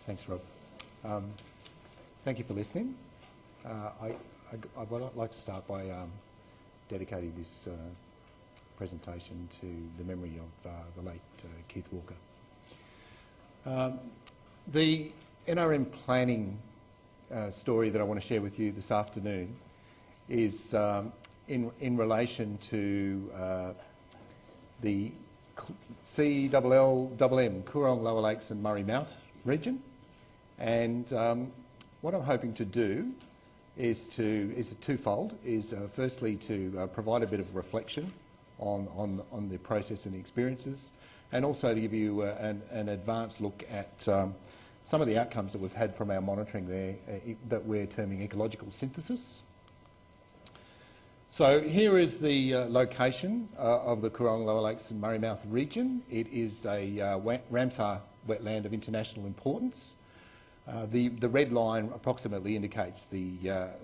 Thanks, Rob. Thank you for listening. I'd like to start by dedicating this presentation to the memory of the late Keith Walker. The NRM planning story that I want to share with you this afternoon is in relation to the CLLMM, Coorong Lower Lakes and Murray Mouth region. And what I'm hoping to do is twofold. Firstly to provide a bit of reflection on the process and the experiences, and also to give you an advanced look at some of the outcomes that we've had from our monitoring there that we're terming ecological synthesis. So here is the location of the Coorong Lower Lakes and Murray Mouth region. It is a Ramsar wetland of international importance. The red line approximately indicates the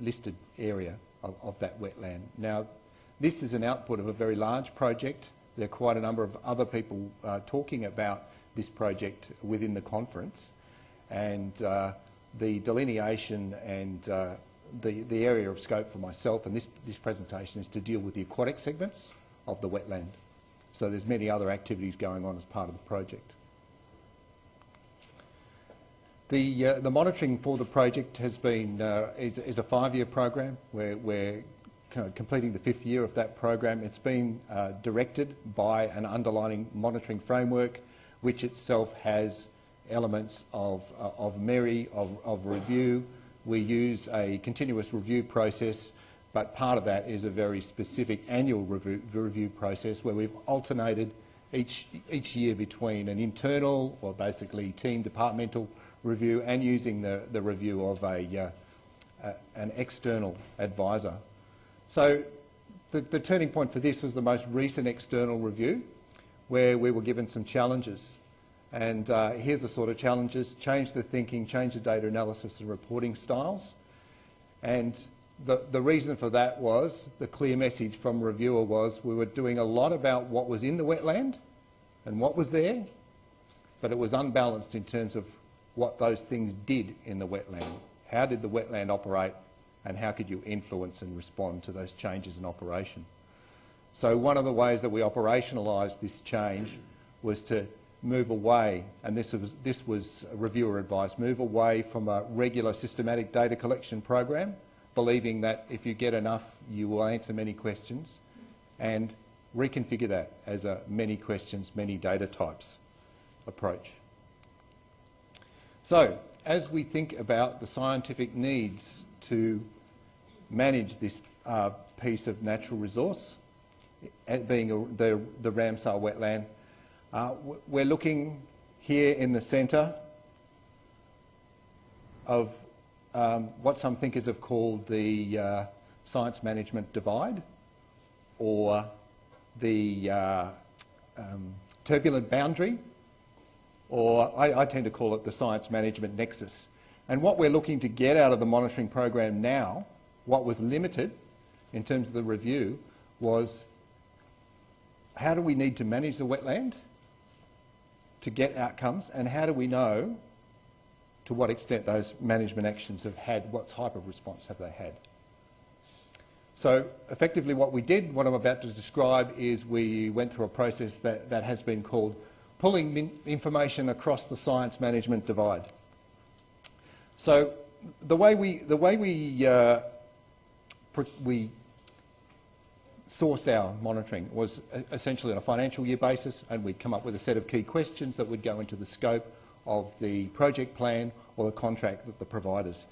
listed area of that wetland. Now, this is an output of a very large project. There are quite a number of other people talking about this project within the conference, and the delineation and the area of scope for myself and this presentation is to deal with the aquatic segments of the wetland. So there's many other activities going on as part of the project. The monitoring for the project has been is a 5-year program. We're completing the 5th year of that program. It's been directed by an underlying monitoring framework, which itself has elements of MERI, of review. We use a continuous review process, but part of that is a very specific annual review process where we've alternated each year between an internal, or basically team departmental review, and using the review of an external advisor. So the turning point for this was the most recent external review, where we were given some challenges. And here's the sort of challenges: change the thinking, change the data analysis and reporting styles. And the reason for that was, the clear message from reviewer was, we were doing a lot about what was in the wetland and what was there, but it was unbalanced in terms of what those things did in the wetland. How did the wetland operate, and how could you influence and respond to those changes in operation? So one of the ways that we operationalised this change was to move away, and this was reviewer advice, move away from a regular systematic data collection program, believing that if you get enough, you will answer many questions, and reconfigure that as a many questions, many data types approach. So, as we think about the scientific needs to manage this piece of natural resource, being the Ramsar wetland, we're looking here in the centre of what some thinkers have called the science management divide, or the turbulent boundary, or I tend to call it the science management nexus. And what we're looking to get out of the monitoring program now, what was limited in terms of the review, was how do we need to manage the wetland to get outcomes, and how do we know to what extent those management actions have had, what type of response have they had. So effectively what we did, what I'm about to describe, is we went through a process that has been called pulling information across the science management divide. So the way we sourced our monitoring was essentially on a financial year basis, and we'd come up with a set of key questions that would go into the scope of the project plan or the contract with the providers.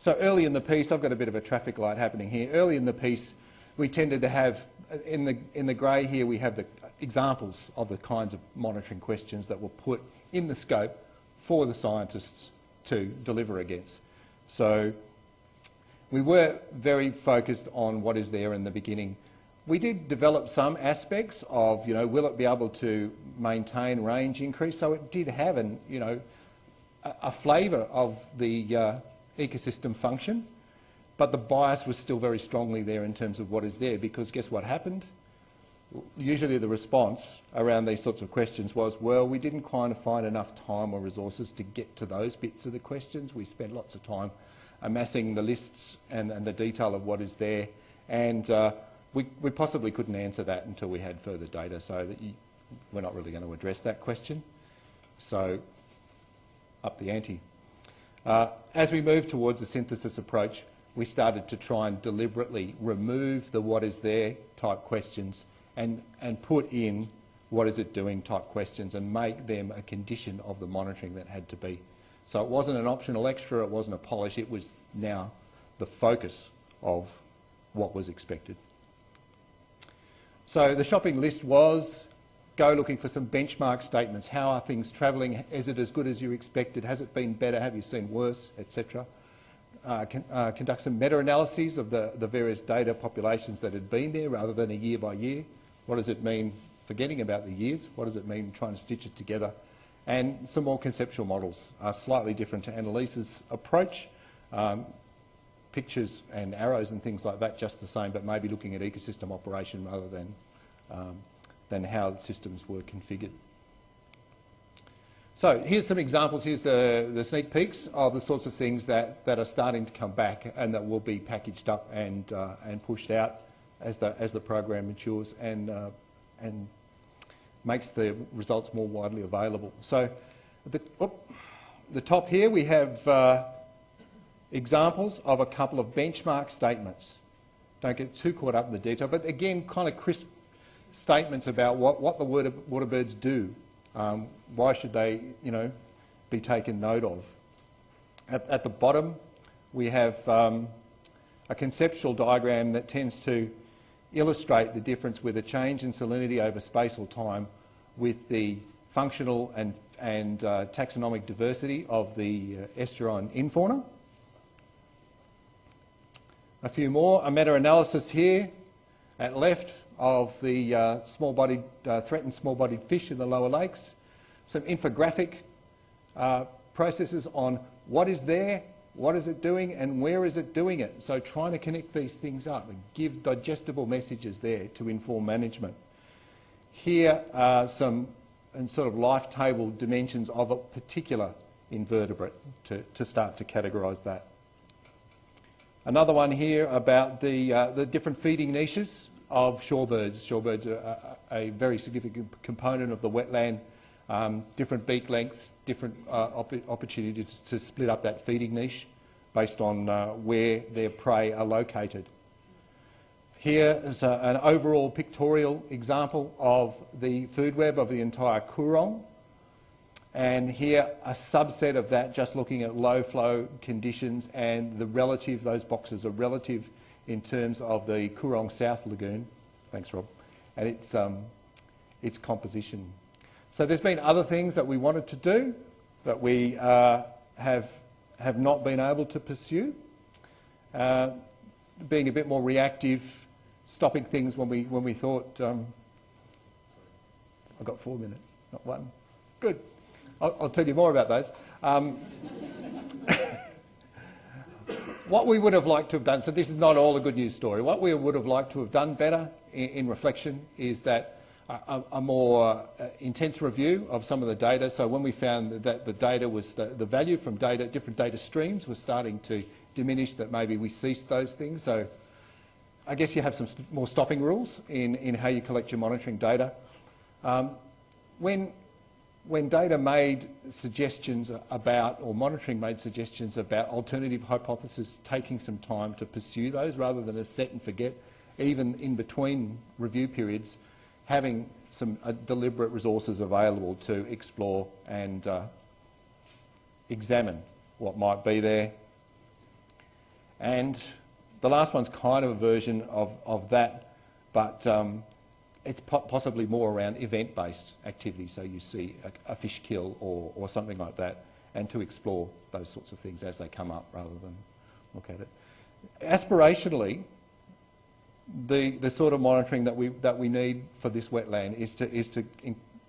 So early in the piece, I've got a bit of a traffic light happening here. Early in the piece, we tended to have, in the grey here, we have the examples of the kinds of monitoring questions that were put in the scope for the scientists to deliver against. So we were very focused on what is there in the beginning. We did develop some aspects of, will it be able to maintain range increase? So it did have a flavour of the ecosystem function, but the bias was still very strongly there in terms of what is there, because guess what happened? usually the response around these sorts of questions was, well, we didn't kind of find enough time or resources to get to those bits of the questions. We spent lots of time amassing the lists and the detail of what is there, and we possibly couldn't answer that until we had further data, so that we're not really going to address that question. So, up the ante. As we moved towards a synthesis approach, we started to try and deliberately remove the what is there type questions and put in what is it doing type questions and make them a condition of the monitoring that had to be. So it wasn't an optional extra, it wasn't a polish, it was now the focus of what was expected. So the shopping list was, go looking for some benchmark statements. How are things travelling? Is it as good as you expected? Has it been better? Have you seen worse? Etc. Conduct some meta-analyses of the various data populations that had been there rather than a year by year. What does it mean forgetting about the years? What does it mean trying to stitch it together? And some more conceptual models are slightly different to Annalise's approach. Pictures and arrows and things like that just the same, but maybe looking at ecosystem operation rather than how the systems were configured. So here's some examples. Here's the sneak peeks of the sorts of things that are starting to come back and that will be packaged up and pushed out as the program matures and makes the results more widely available. So at the top here we have examples of a couple of benchmark statements. Don't get too caught up in the detail, but again, kind of crisp statements about what the water birds do. Why should they, be taken note of? At the bottom, we have a conceptual diagram that tends to illustrate the difference with a change in salinity over space or time with the functional and taxonomic diversity of the estuarine infauna. A few more, a meta-analysis here at left of the threatened small-bodied fish in the lower lakes. Some infographic processes on what is there, what is it doing, and where is it doing it. So trying to connect these things up and give digestible messages there to inform management. Here are some sort of life table dimensions of a particular invertebrate to start to categorise that. Another one here about the different feeding niches of shorebirds. Shorebirds are a very significant component of the wetland. Different beak lengths, different opportunities to split up that feeding niche based on where their prey are located. Here is an overall pictorial example of the food web of the entire Coorong. And here a subset of that, just looking at low flow conditions and the relative, those boxes are relative in terms of the Coorong South Lagoon. Thanks, Rob. And its composition. So there's been other things that we wanted to do that we have not been able to pursue. Being a bit more reactive, stopping things when we thought, I've got 4 minutes, not one. Good. I'll tell you more about those. What we would have liked to have done, so this is not all a good news story, what we would have liked to have done better in reflection is that a more intense review of some of the data. So when we found that the data was, the value from data, different data streams was starting to diminish, that maybe we ceased those things. So I guess you have some more stopping rules in how you collect your monitoring data. When data made suggestions about, or monitoring made suggestions about alternative hypotheses, taking some time to pursue those rather than a set and forget, even in between review periods, having some deliberate resources available to explore and examine what might be there. And the last one's kind of a version of that, but it's possibly more around event-based activity, so you see a fish kill or something like that, and to explore those sorts of things as they come up rather than look at it. Aspirationally, the sort of monitoring that we need for this wetland is to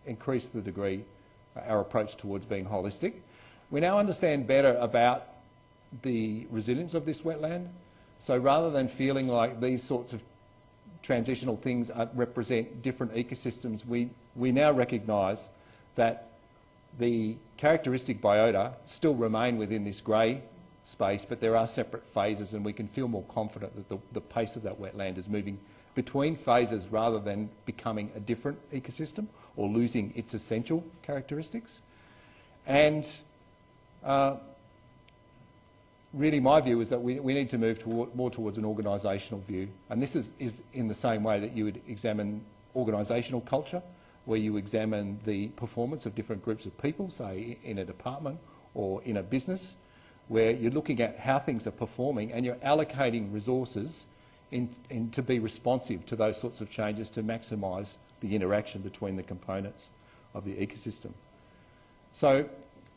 increase the degree, our approach towards being holistic. We now understand better about the resilience of this wetland, so rather than feeling like these sorts of transitional things represent different ecosystems, we now recognise that the characteristic biota still remain within this grey space, but there are separate phases, and we can feel more confident that the pace of that wetland is moving between phases rather than becoming a different ecosystem or losing its essential characteristics. And really my view is that we need to move more towards an organisational view, and this is in the same way that you would examine organisational culture, where you examine the performance of different groups of people, say in a department or in a business, where you're looking at how things are performing and you're allocating resources to be responsive to those sorts of changes to maximise the interaction between the components of the ecosystem. So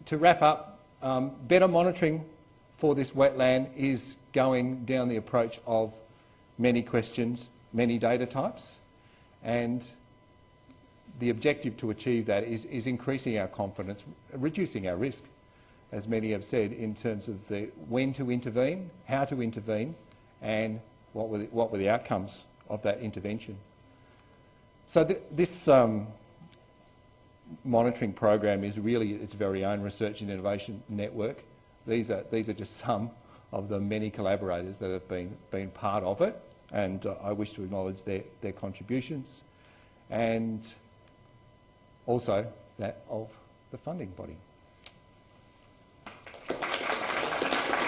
to wrap up, better monitoring for this wetland is going down the approach of many questions, many data types, and the objective to achieve that is increasing our confidence, reducing our risk, as many have said, in terms of the when to intervene, how to intervene, and what were the outcomes of that intervention. So this monitoring program is really its very own research and innovation network. These are just some of the many collaborators that have been part of it, and I wish to acknowledge their contributions, and also that of the funding body.